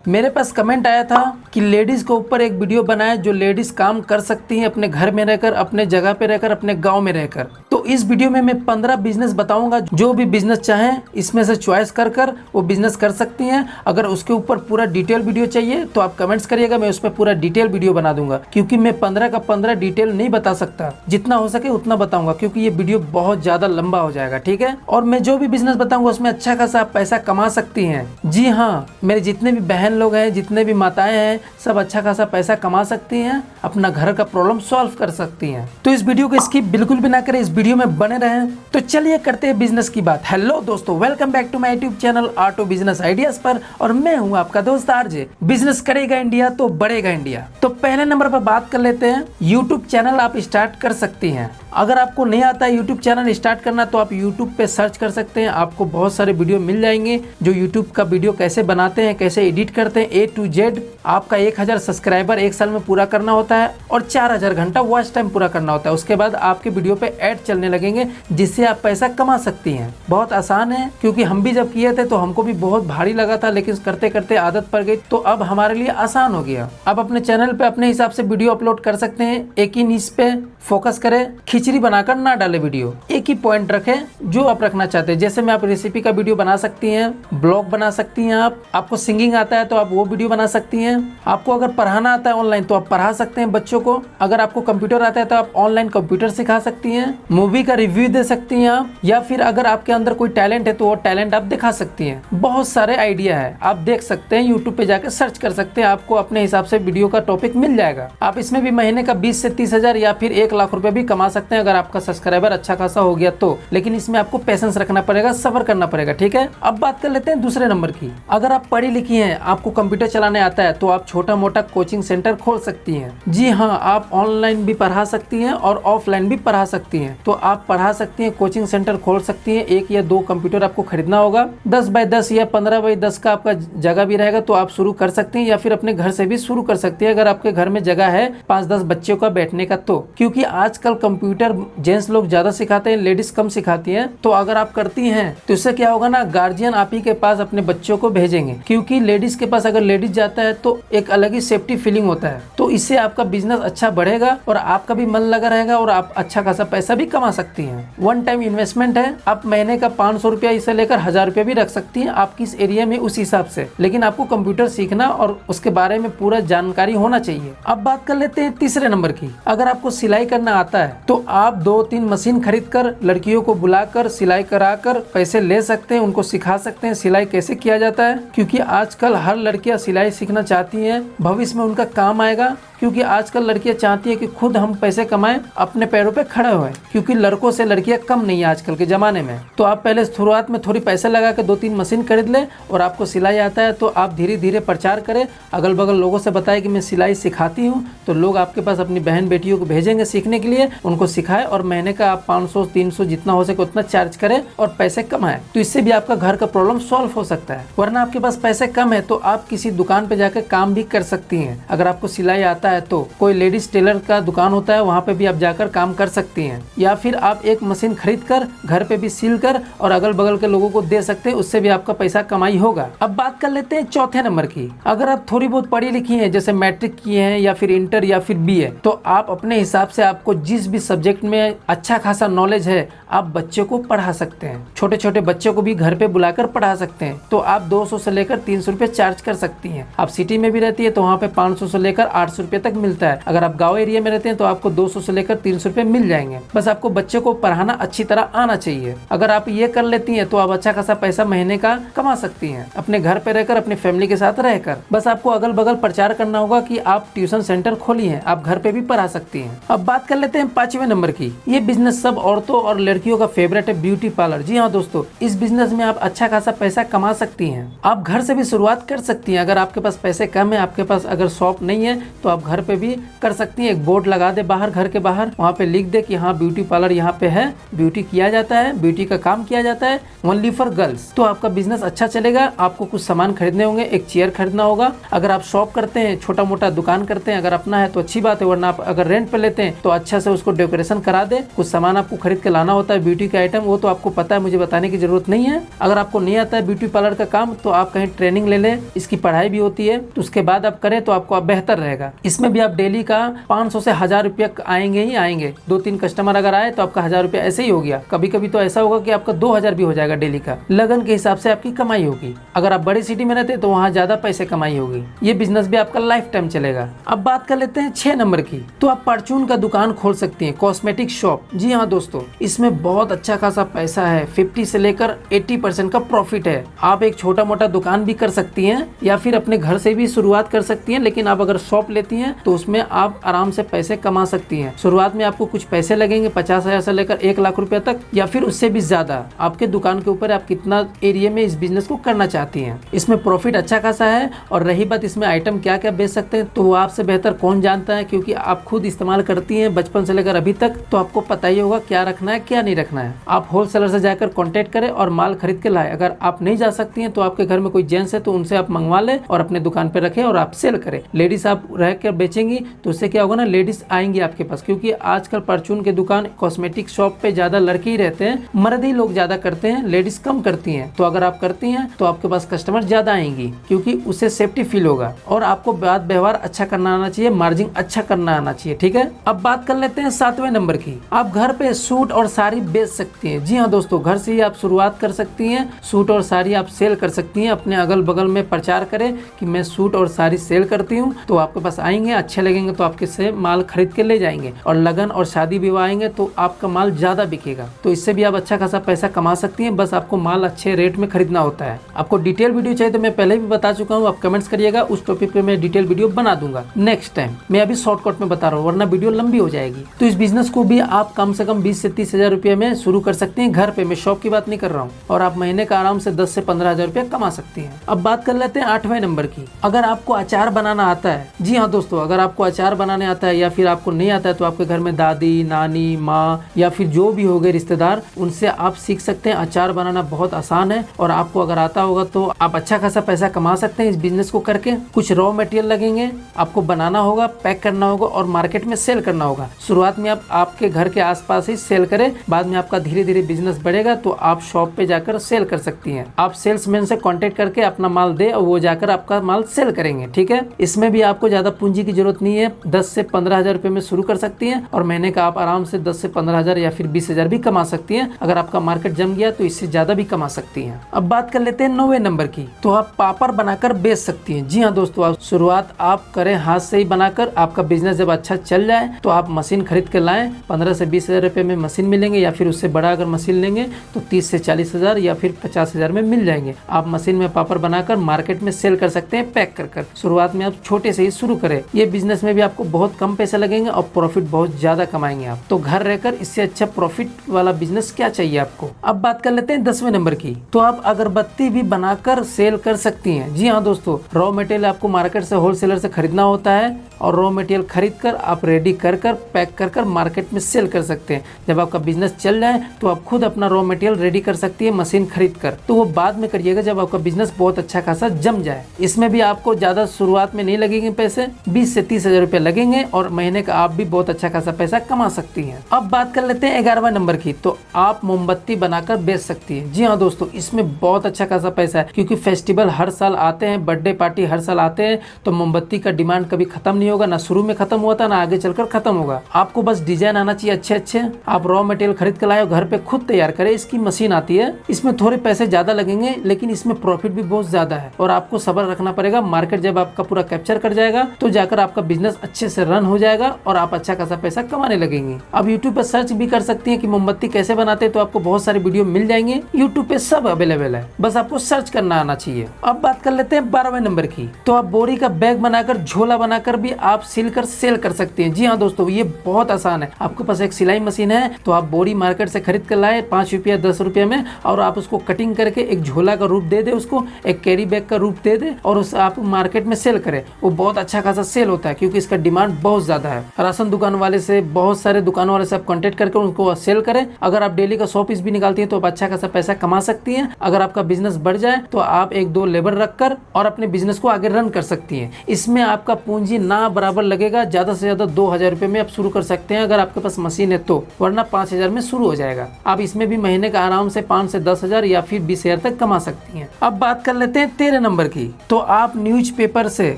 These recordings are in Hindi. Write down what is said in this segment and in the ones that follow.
मेरे पास कमेंट आया था कि लेडीज के ऊपर एक वीडियो बनाए जो लेडीज काम कर सकती हैं अपने घर में रहकर, अपने जगह पे रहकर, अपने गांव में रहकर। तो इस वीडियो में मैं 15 बिजनेस बताऊंगा, जो भी बिजनेस चाहें इसमें से चॉइस कर वो बिजनेस कर सकती हैं। अगर उसके ऊपर पूरा डिटेल वीडियो चाहिए तो आप कमेंट्स करिएगा, मैं उसमें पूरा डिटेल वीडियो बना दूंगा, क्योंकि मैं 15 का 15 डिटेल नहीं बता सकता, जितना हो सके उतना बताऊंगा, क्योंकि ये वीडियो बहुत ज्यादा लंबा हो जाएगा। ठीक है, और मैं जो भी बिजनेस बताऊंगा उसमें अच्छा खासा आप पैसा कमा सकती हैं। जी हाँ, मेरे जितने भी बहन लोग हैं, जितने भी माताएं हैं, सब अच्छा खासा पैसा कमा सकती हैं, अपना घर का प्रॉब्लम सॉल्व कर सकती हैं। तो इस वीडियो को स्किप बिल्कुल भी ना करें, इस वीडियो में बने रहें। तो चलिए करते हैं बिजनेस की बात। हेलो दोस्तों, welcome back to my YouTube channel auto business ideas पर, और मैं हूं आपका दोस्त आरजे। बिजनेस करेगा इंडिया तो बढ़ेगा इंडिया। तो पहले नंबर पर बात कर लेते हैं, यूट्यूब चैनल आप स्टार्ट कर सकती हैं। अगर आपको नहीं आता है यूट्यूब चैनल स्टार्ट करना तो आप यूट्यूब पे सर्च कर सकते हैं, आपको बहुत सारे वीडियो मिल जाएंगे जो यूट्यूब का वीडियो कैसे बनाते हैं, कैसे एडिट करते हैं, A to Z। आपका 1000 सब्सक्राइबर 1 साल में पूरा करना होता है और 4000 घंटा वॉच टाइम पूरा करना होता है। उसके बाद आपके वीडियो पे ऐड चलने लगेंगे, जिससे आप पैसा कमा सकती हैं। बहुत आसान है, क्योंकि हम भी जब किए थे तो हमको भी बहुत भारी लगा था, लेकिन करते करते आदत पड़ गई, तो अब हमारे लिए आसान हो गया। आप अपने चैनल पे अपने हिसाब से वीडियो अपलोड कर सकते हैं, एक ही नीश पे फोकस करें, खिचड़ी बनाकर ना डाले वीडियो, एक ही पॉइंट रखें जो आप रखना चाहते हैं। जैसे मैं आप रेसिपी का वीडियो बना सकती हैं, ब्लॉग बना सकती हैं, आपको सिंगिंग आता है तो आप वो वीडियो बना सकती हैं, आपको अगर पढ़ाना आता है ऑनलाइन तो आप पढ़ा सकते हैं बच्चों को, अगर आपको कंप्यूटर आता है तो आप ऑनलाइन कंप्यूटर सिखा सकती हैं, मूवी का रिव्यू दे सकती हैं आप, या फिर अगर आपके अंदर कोई टैलेंट है तो वो टैलेंट आप दिखा सकती हैं। बहुत सारे आइडिया है, आप देख सकते हैं, यूट्यूब पे जाकर सर्च कर सकते हैं, आपको अपने हिसाब से वीडियो का टॉपिक मिल जाएगा। आप इसमें भी महीने का 20 से 30 हजार या फिर 1 लाख रुपए भी कमा सकते हैं, अगर आपका सब्सक्राइबर अच्छा खासा हो गया तो। लेकिन इसमें आपको पेशेंस रखना पड़ेगा, सब्र करना पड़ेगा। ठीक है, अब बात कर लेते हैं दूसरे नंबर की। अगर आप पढ़ी लिखी हैं, आपको कंप्यूटर चलाने आता है, तो आप छोटा मोटा कोचिंग सेंटर खोल सकती हैं। जी हाँ, आप ऑनलाइन भी पढ़ा सकती हैं और ऑफलाइन भी पढ़ा सकती हैं। तो आप पढ़ा सकती हैं, कोचिंग सेंटर खोल सकती हैं। 1 या 2 कंप्यूटर आपको खरीदना होगा, 10 बाय 10 या 15 बाय 10 का आपका जगह भी रहेगा, तो आप शुरू कर सकती हैं, या फिर अपने घर से भी शुरू कर सकती है, अगर आपके घर में जगह है 5-10 बच्चों का बैठने का तो। क्योंकि आजकल कंप्यूटर जेंट्स लोग ज्यादा सिखाते हैं, लेडीज कम सिखाती हैं। तो अगर आप करती हैं तो इससे क्या होगा ना, गार्जियन आप ही के पास अपने बच्चों को भेजेंगे, क्योंकि लेडीज के पास अगर लेडीज जाता है तो एक अलग ही सेफ्टी फीलिंग होता है। तो इससे आपका बिजनेस अच्छा बढ़ेगा और आपका भी मन लगा रहेगा और आप अच्छा खासा पैसा भी कमा सकती हैं। 1 टाइम इन्वेस्टमेंट है, आप महीने का 500 रुपया इसे लेकर 1000 रुपया भी रख सकती हैं, आप किस एरिया में उस हिसाब से। लेकिन आपको कंप्यूटर सीखना और उसके बारे में पूरा जानकारी होना चाहिए। अब बात कर लेते हैं तीसरे नंबर की। अगर आपको सिलाई करना आता है तो आप 2-3 मशीन खरीद कर लड़कियों को बुलाकर सिलाई कराकर पैसे ले सकते हैं, उनको सिखा सकते हैं सिलाई कैसे किया जाता है। क्योंकि आजकल हर लड़कियां सिलाई सीखना चाहती हैं, भविष्य में उनका काम आएगा। क्योंकि आजकल लड़कियां चाहती है कि खुद हम पैसे कमाएं, अपने पैरों पे खड़े हुए, क्योंकि लड़कों से लड़कियां कम नहीं है आजकल के जमाने में। तो आप पहले शुरुआत में थोड़ी पैसे लगा के 2-3 मशीन खरीद ले, और आपको सिलाई आता है तो आप धीरे धीरे प्रचार करें, अगल बगल लोगों से बताएं कि मैं सिलाई सिखाती हूँ, तो लोग आपके पास अपनी बहन बेटियों को भेजेंगे सीखने के लिए, उनको सिखाएं और महीने का आप 500-300 जितना हो सके उतना चार्ज करें और पैसे कमाएं। तो इससे भी आपका घर का प्रॉब्लम सॉल्व हो सकता है। वरना आपके पास पैसे कम है तो आप किसी दुकान पे जाकर काम भी कर सकती हैं। अगर आपको सिलाई आता है तो कोई लेडीज टेलर का दुकान होता है, वहाँ पे भी आप जाकर काम कर सकती हैं, या फिर आप एक मशीन खरीद कर घर पे भी सिल कर और अगल बगल के लोगों को दे सकते हैं, उससे भी आपका पैसा कमाई होगा। अब बात कर लेते हैं चौथे नंबर की। अगर आप थोड़ी बहुत पढ़ी लिखी हैं, जैसे मैट्रिक किए हैं या फिर इंटर या फिर BA, तो आप अपने हिसाब से आपको जिस भी सब्जेक्ट में अच्छा खासा नॉलेज है आप बच्चों को पढ़ा सकते हैं। छोटे छोटे बच्चों को भी घर पे बुलाकर पढ़ा सकते हैं। तो आप 200 से लेकर 300 रुपये चार्ज कर सकती हैं। आप सिटी में भी रहती है तो वहाँ पे 500 से लेकर 800 रुपये तक मिलता है। अगर आप गाँव एरिया में रहते हैं तो आपको 200 से लेकर 300 रुपये मिल जाएंगे। बस आपको बच्चे को पढ़ाना अच्छी तरह आना चाहिए। अगर आप ये कर लेती हैं तो आप अच्छा खासा पैसा महीने का कमा सकती हैं, अपने घर पे रहकर, अपनी फैमिली के साथ रहकर। बस आपको अगल बगल प्रचार करना होगा कि आप ट्यूशन सेंटर खोली हैं, आप घर पे भी पढ़ा सकती हैं। अब बात कर लेते हैं 5वें नंबर की। ये बिजनेस सब औरतों और लड़कियों का फेवरेट है, ब्यूटी पार्लर। जी हाँ दोस्तों, इस बिजनेस में आप अच्छा खासा पैसा कमा सकती हैं। आप घर से भी शुरुआत कर सकती हैं। अगर आपके पास पैसे कम है, आपके पास अगर शॉप नहीं है, तो आप घर पे भी कर सकती हैं। एक बोर्ड लगा दे बाहर, घर के बाहर, वहाँ पे लिख दे कि हाँ ब्यूटी पार्लर यहाँ पे है, ब्यूटी किया जाता है, ब्यूटी का काम किया जाता है, ओनली फॉर गर्ल्स। तो आपका बिजनेस अच्छा चलेगा। आपको कुछ सामान खरीदने होंगे, एक चेयर खरीदना होगा। अगर आप शॉप करते हैं, छोटा मोटा दुकान करते हैं, अगर अपना है तो अच्छी बात है, वरना आप अगर रेंट पे लेते हैं तो अच्छा से उसको डेकोरेशन करा दे। कुछ सामान आपको खरीद के लाना होता है ब्यूटी के आइटम, वो तो आपको पता है, मुझे बताने की जरूरत नहीं है। अगर आपको नहीं आता है ब्यूटी पार्लर का काम तो आप कहीं ट्रेनिंग ले लें, इसकी पढ़ाई भी होती है, तो उसके बाद आप करें तो आपको बेहतर रहेगा। इसमें भी आप डेली का 500 से 1000 रुपया आएंगे ही आएंगे। 2-3 कस्टमर अगर आए तो आपका 1000 रुपया ऐसे ही हो गया। कभी कभी तो ऐसा होगा कि आपका 2000 भी हो जाएगा डेली का। लगन के हिसाब से आपकी कमाई होगी। अगर आप बड़ी सिटी में रहते हैं तो वहाँ ज्यादा पैसे कमाई होगी। ये बिजनेस भी आपका लाइफ टाइम चलेगा। अब बात कर लेते हैं 6 नंबर की। तो आप परचून का दुकान खोल सकती हैं, कॉस्मेटिक शॉप। जी हाँ दोस्तों, इसमें बहुत अच्छा खासा पैसा है। 50 से लेकर 80% का प्रॉफिट है। आप एक छोटा मोटा दुकान भी कर सकती हैं या फिर अपने घर से भी शुरुआत कर सकती हैं, लेकिन आप अगर शॉप लेती हैं तो उसमें आप आराम से पैसे कमा सकती हैं। शुरुआत में आपको कुछ पैसे लगेंगे, 50,000 से लेकर 1 लाख रुपया तक, या फिर उससे भी ज्यादा। आपके दुकान के ऊपर आप कितना एरिया में इस बिजनेस को करना चाहती हैं। इसमें प्रॉफिट अच्छा खासा है। और रही बात इसमें आइटम क्या क्या बेच सकते हैं, तो वो आपसे बेहतर कौन जानता है, क्योंकि आप खुद इस्तेमाल करती हैं बचपन से लेकर अभी तक, तो आपको पता ही होगा क्या रखना है क्या नहीं रखना है। आप होलसेलर से जाकर कॉन्टेक्ट करें और माल खरीद के लाए। अगर आप नहीं जा सकती हैं तो आपके घर में कोई जेंट्स है तो उनसे आप मंगवा लें और अपने दुकान पे रखें और आप सेल करें। लेडीज आप रह कर बेचेंगी तो उससे क्या होगा ना, लेडीज आएंगी आपके पास, क्योंकि आजकल परचून के दुकान कॉस्मेटिक शॉप पे ज्यादा लड़के ही रहते हैं, मर्द ही लोग ज्यादा करते हैं, लेडीज कम करती हैं। तो अगर आप करती हैं तो आपके पास कस्टमर ज्यादा आएंगी, क्योंकि उससे सेफ्टी फील होगा। और आपको बात व्यवहार अच्छा करना आना चाहिए, मार्जिन अच्छा करना आना चाहिए। ठीक है, अब बात कर लेते हैं 7वें नंबर की। आप घर पे सूट और साड़ी बेच सकती हैं। जी हाँ दोस्तों, घर से ही आप शुरुआत कर सकती हैं। सूट और साड़ी आप सेल कर सकती हैं। अपने अगल बगल में प्रचार करें कि मैं सूट और साड़ी सेल करती हूँ, तो आपके पास आएंगे, अच्छे लगेंगे तो आपके से माल खरीद के ले जाएंगे। और लगन और शादी विवाह आएंगे तो आपका माल ज्यादा बिकेगा। तो इससे भी आप अच्छा खासा पैसा कमा सकती हैं। बस आपको माल अच्छे रेट में खरीदना होता है। आपको डिटेल वीडियो चाहिए तो मैं पहले भी बता चुका हूँ, आप कमेंट्स करिएगा, उस टॉपिक पे मैं डिटेल वीडियो बना दूंगा नेक्स्ट टाइम। मैं अभी शॉर्टकट में बता रहा हूँ, वरना वीडियो लंबी हो जाएगी। तो इस बिजनेस को भी आप कम से कम 20 से 30 हजार रुपये में शुरू कर सकते हैं घर पे। मैं शॉप की बात नहीं कर रहा हूँ। और आप महीने का आराम से 10 से 15 हजार रुपया कमा सकती हैं। अब बात कर लेते हैं 8वें नंबर की। अगर आपको अचार बनाना आता है, जी हाँ दोस्तों, अगर आपको अचार बनाने आता है या फिर आपको नहीं आता है तो आपके घर में दादी, नानी, माँ या फिर जो भी हो गए रिश्तेदार, उनसे आप सीख सकते हैं। अचार बनाना बहुत आसान है और आपको अगर आता होगा तो आप अच्छा खासा पैसा कमा सकते हैं इस बिजनेस को करके। कुछ रॉ मटेरियल लगेंगे, आपको बनाना होगा, पैक करना होगा और मार्केट में सेल करना होगा। शुरुआत में आप आपके घर के आसपास ही सेल करें, बाद में आपका धीरे धीरे बिजनेस बढ़ेगा तो आप शॉप पे जाकर सेल कर सकती हैं। आप सेल्समैन से कांटेक्ट करके अपना माल दे और वो जाकर आपका माल सेल करेंगे। ठीक है, इसमें भी आपको ज्यादा पूंजी की जरूरत नहीं है। 10 से 15 हजार रुपए में शुरू कर सकती हैं और महीने का आप आराम से 10 से 15 हजार या फिर 20 हजार भी कमा सकती हैं। अगर आपका मार्केट जम गया तो इससे ज्यादा भी कमा सकती हैं। अब बात कर लेते हैं 9वें नंबर की। तो आप पापड़ बनाकर बेच सकती हैं। जी हाँ दोस्तों, आप शुरुआत आप करें हाथ से ही बनाकर। आपका बिजनेस जब अच्छा चल जाए तो आप मशीन खरीद के लाएं। 15 से 20 हजार रुपए में मशीन मिलेंगे, या फिर उससे बड़ा अगर मशीन लेंगे तो 30 से 40 हजार या फिर 50 हजार में मिल जाएंगे। आप मशीन में पापड़ बनाकर मार्केट में सेल कर सकते हैं पैक कर कर। शुरुआत में आप छोटे से ही शुरू करें। ये बिजनेस में भी आपको बहुत कम पैसे लगेंगे और प्रॉफिट बहुत ज्यादा कमाएंगे आप। तो घर रहकर इससे अच्छा प्रॉफिट वाला बिजनेस क्या चाहिए आपको। अब बात कर लेते हैं 10वें नंबर की। तो आप अगरबत्ती भी बनाकर सेल कर सकती हैं। जी हाँ दोस्तों, रॉ मटेरियल आपको मार्केट से होलसेलर से खरीदना होता है और रॉ मटेरियल खरीद कर आप रेडी कर कर पैक कर कर मार्केट में सेल कर सकते हैं। जब आपका बिजनेस चल जाए तो आप खुद अपना रॉ मटेरियल रेडी कर सकती है मशीन खरीद कर। तो वो बाद में करिएगा जब आपका बिजनेस बहुत अच्छा खासा जम जाए। इसमें भी आपको ज्यादा शुरुआत में नहीं लगेंगे पैसे, 20 से 30 हजार रुपये लगेंगे और महीने का आप भी बहुत अच्छा खासा पैसा कमा सकती हैं। अब बात कर लेते हैं 11वें नंबर की। तो आप मोमबत्ती बनाकर बेच सकती है। जी हाँ दोस्तों, इसमें बहुत अच्छा खासा पैसा है, क्योंकि फेस्टिवल हर साल आते हैं, बर्थडे पार्टी हर साल आते हैं, तो मोमबत्ती का डिमांड कभी खत्म नहीं होगा। ना शुरू में खत्म हुआ था, ना आगे चलकर खत्म होगा। आपको बस डिजाइन आना चाहिए अच्छे अच्छे। आप रॉ मटेरियल खरीद कर लाए, घर पे खुद तैयार करें। इसकी मशीन आती है, इसमें थोड़े पैसे ज्यादा लगेंगे लेकिन इसमें प्रॉफिट भी बहुत ज्यादा है और आपको सब्र रखना पड़ेगा। मार्केट जब आपका पूरा कैप्चर कर जाएगा तो जाकर आपका बिजनेस अच्छे से रन हो जाएगा और आप अच्छा खासा पैसा कमाने लगेंगे। अब यूट्यूब पर सर्च भी कर सकती है कि मोमबत्ती कैसे बनाते हैं, तो आपको बहुत सारे वीडियो मिल जाएंगे। यूट्यूब पे सब अवेलेबल है, बस आपको सर्च करना आना चाहिए। अब बात कर लेते हैं 12वें नंबर की। तो आप बोरी का बैग बनाकर, झोला बनाकर भी आप सिलकर सेल कर सकते हैं। जी हाँ दोस्तों, ये बहुत आसान है। आपके पास एक सिलाई मशीन है तो आप बोरी मार्केट से खरीद कर लाए 5 रुपया 10 रुपये में, और आप उसको कटिंग करके एक झोला का रूप दे दे, उसको एक कैरी बैग का रूप दे दे और उस आप मार्केट में सेल करें। वो बहुत अच्छा खासा सेल होता है, क्योंकि इसका डिमांड बहुत ज्यादा है। राशन दुकान वाले से, बहुत सारे दुकानों वाले से आप कॉन्टेक्ट करके उनको सेल करें। अगर आप डेली का 100 पीस भी निकालती हैं तो आप अच्छा खासा पैसा कमा सकती हैं। अगर आपका बिजनेस बढ़ जाए तो आप 1-2 लेबर रखकर और अपने बिजनेस को आगे रन कर सकती हैं। इसमें आपका पूंजी ना बराबर लगेगा, ज्यादा से ज्यादा 2000 रुपए में आप शुरू कर सकते हैं अगर आपके पास मशीन है तो, वरना 5000 में शुरू हो जाएगा। आप इसमें भी महीने का आराम से 5 से 10,000 या फिर 20,000 तक कमा सकती हैं। अब बात कर लेते हैं 13 नंबर की। तो आप न्यूज़पेपर से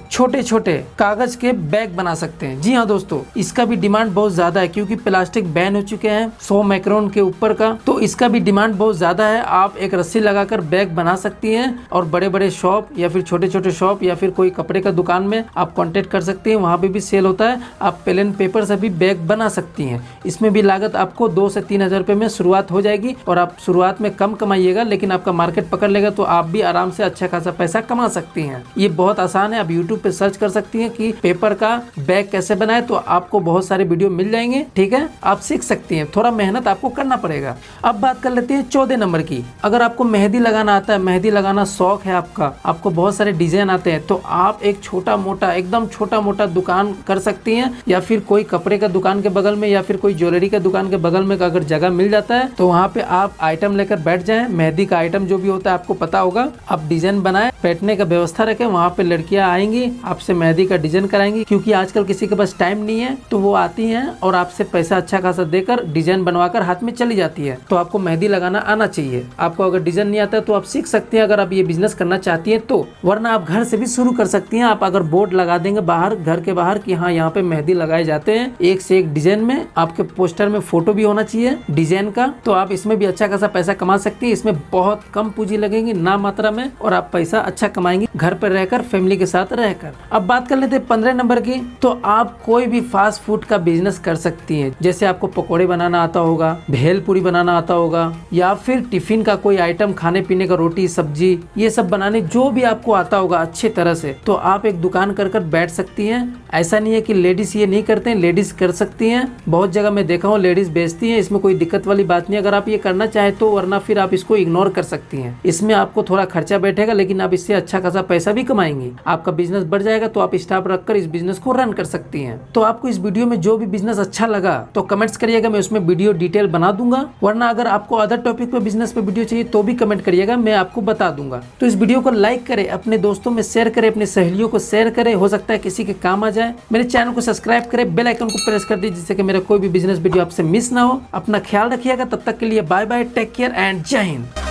छोटे छोटे कागज के बैग बना सकते हैं। जी हाँ दोस्तों, इसका भी डिमांड बहुत ज्यादा है, क्योंकि प्लास्टिक बैन हो चुके हैं 100 माइक्रोन के ऊपर का, तो इसका भी डिमांड बहुत ज्यादा है। आप एक रस्सी लगाकर बैग बना सकती हैं और बड़े बड़े शॉप या फिर छोटे छोटे शॉप या फिर कोई कपड़े का दुकान में आप कांटेक्ट कर सकती हैं, वहाँ पे भी सेल होता है। आप प्लेन पेपर से भी बैग बना सकती हैं। इसमें भी लागत आपको 2 से 3,000 रुपए में शुरुआत हो जाएगी और आप शुरुआत में कम कमाइएगा, लेकिन आपका मार्केट पकड़ लेगा तो आप भी आराम से अच्छा खासा पैसा कमा सकती हैं। ये बहुत आसान है, आप यूट्यूब पे सर्च कर सकती हैं कि पेपर का बैग कैसे बनाए, तो आपको बहुत सारे वीडियो मिल जाएंगे। ठीक है, आप सीख सकती हैं, थोड़ा मेहनत आपको करना पड़ेगा। अब बात कर लेते हैं 14 नंबर की। अगर आपको मेहंदी लगाना आता है, मेहंदी लगाना शौक है आपका, आपको बहुत सारे डिजाइन आते हैं, तो आप एक छोटा मोटा, एकदम छोटा मोटा दुकान कर सकती हैं, या फिर कोई कपड़े का दुकान के बगल में या फिर कोई ज्वेलरी का दुकान के बगल में अगर जगह मिल जाता है तो वहाँ पे आप आइटम लेकर बैठ जाएं। मेहंदी का आइटम जो भी होता है आपको पता होगा, आप डिजाइन बनाए, बैठने का व्यवस्था रखें, वहाँ पे लड़कियां आएंगी, आपसे मेहंदी का डिजाइन कराएंगी, क्योंकि आजकल किसी के पास टाइम नहीं है, तो वो आती हैं और आपसे पैसा अच्छा खासा देकर डिजाइन बनवाकर हाथ में चली जाती है। तो आपको मेहंदी लगाना आना चाहिए। आपको अगर डिजाइन नहीं आता है तो आप सीख सकते हैं अगर आप ये बिजनेस करना चाहती है तो, वरना आप घर से भी शुरू कर सकती हैं। आप अगर बोर्ड लगा देंगे बाहर, घर के बाहर कि हाँ यहाँ पे मेहंदी लगाए जाते हैं, एक से एक डिजाइन में, आपके पोस्टर में फोटो भी होना चाहिए डिजाइन का, तो आप इसमें भी अच्छा खासा पैसा कमा सकती है। इसमें बहुत कम पूंजी लगेगी, ना मात्रा में, और आप पैसा अच्छा कमाएंगे घर पर रहकर, फैमिली के साथ रहकर। अब बात कर लेते हैं 15 नंबर की। तो आप कोई भी फास्ट फूड का बिजनेस कर सकती हैं। जैसे आपको पकोड़े बनाना आता होगा, भेल पूरी बनाना आता होगा, या फिर टिफिन का कोई आइटम, खाने पीने का, रोटी सब्जी, ये सब बनाने जो भी आपको आता होगा अच्छे तरह से, तो आप एक दुकान कर बैठ सकती हैं। ऐसा नहीं है कि लेडीज ये नहीं करते हैं, लेडीज कर सकती हैं। बहुत जगह मैं देखा हूँ लेडीज बेचती हैं, इसमें कोई दिक्कत वाली बात नहीं अगर आप ये करना चाहे तो, वरना फिर आप इसको इग्नोर कर सकती हैं। इसमें आपको थोड़ा खर्चा बैठेगा, लेकिन आप इससे अच्छा खासा पैसा भी कमाएंगी। आपका बिजनेस बढ़ जाएगा तो आप स्टाफ रखकर इस बिजनेस को रन कर सकती हैं। तो आपको इस वीडियो में जो भी बिजनेस अच्छा लगा तो कमेंट्स करिएगा, मैं उसमें वीडियो डिटेल बना दूंगा। वरना अगर आपको अदर टॉपिक पे, बिजनेस पे वीडियो चाहिए तो भी कमेंट करिएगा, मैं आपको बता दूंगा। तो इस वीडियो को लाइक करें, अपने दोस्तों में शेयर करें, अपनी सहेलियों को शेयर करें, हो सकता है किसी के काम आ जाए। मेरे चैनल को सब्सक्राइब करें, बेल आइकन को प्रेस कर दीजिए, जिससे कि मेरा कोई भी बिजनेस वीडियो आपसे मिस ना हो। अपना ख्याल रखिएगा, तब तक के लिए bye bye, take care and जय हिंद।